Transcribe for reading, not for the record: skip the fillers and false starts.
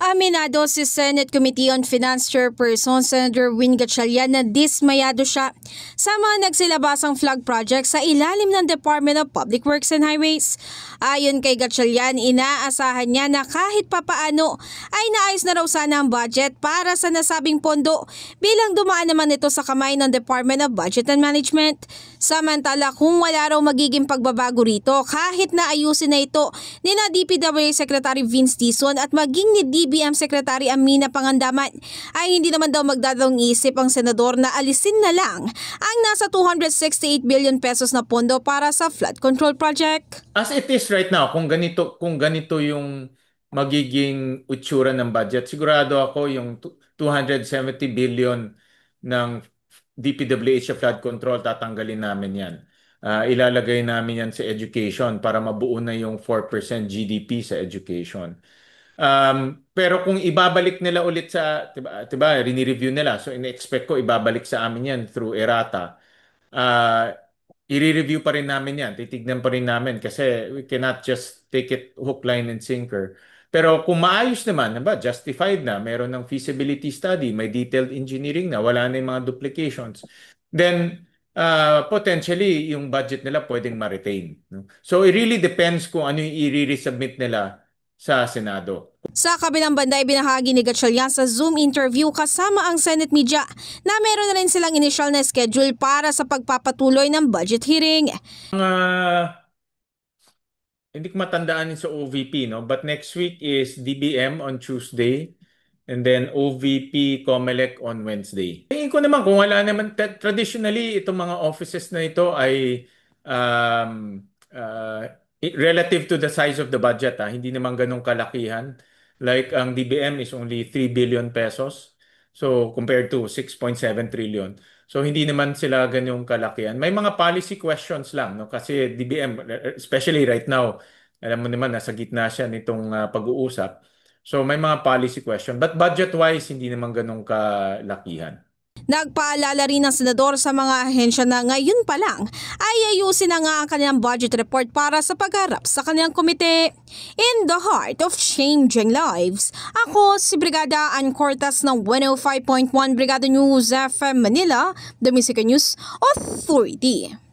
Aminado si Senate Committee on Finance Chairperson Senator Win Gatchalian na dismayado siya sa mga nagsilabasang flag project sa ilalim ng Department of Public Works and Highways. Ayon kay Gatchalian, inaasahan niya na kahit papaano ay naayos na raw sana ang budget para sa nasabing pondo bilang dumaan naman ito sa kamay ng Department of Budget and Management. Samantala, kung wala raw magiging pagbabago rito kahit na ayusin na ito ni na DPWH Secretary Vince Dizon at maging ni DBM Secretary Amina Pangandaman, ay hindi naman daw magdadalawang isip ang senador na alisin na lang ang nasa 268 billion pesos na pondo para sa flood control project. As it is right now, kung ganito yung magiging itsura ng budget, sigurado ako yung 270 billion ng DPWH sa flood control, tatanggalin namin yan. Ilalagay namin yan sa education para mabuo na yung 4% GDP sa education. Pero kung ibabalik nila ulit sa, diba, rini-review nila. So, in-expect ko ibabalik sa amin yan through errata. I-review pa rin namin yan. Titignan pa rin namin kasi we cannot just take it hook, line, and sinker. Pero kung maayos naman, ba, justified na, meron ng feasibility study, may detailed engineering na, wala na yung mga duplications, then potentially yung budget nila pwedeng ma-retain. No? So it really depends kung ano yung i-resubmit nila sa Senado. Sa kabilang banda, ibinahagi ni Gatchalian sa Zoom interview kasama ang Senate media na meron na rin silang initial na schedule para sa pagpapatuloy ng budget hearing. Hindi ko matandaan sa OVP, no? But next week is DBM on Tuesday and then OVP COMELEC on Wednesday. Tingin ko naman kung wala naman, traditionally itong mga offices na ito ay relative to the size of the budget, hindi naman ganun kalakihan. Like ang DBM is only 3 billion pesos. So compared to 6.7 trillion. So hindi naman sila ganyong kalakihan. May mga policy questions lang, no? Kasi DBM, especially right now, alam mo naman nasa gitna siya nitong pag-uusap. So may mga policy question. But budget-wise, hindi naman ganong kalakihan. Nagpaalala rin ng senador sa mga ahensya na ngayon pa lang ay ayusin na nga ang kanilang budget report para sa pagharap sa kanilang komite. In the heart of changing lives, ako si Brigada Ann Cortas ng 105.1 Brigada News FM Manila, The Music News Authority.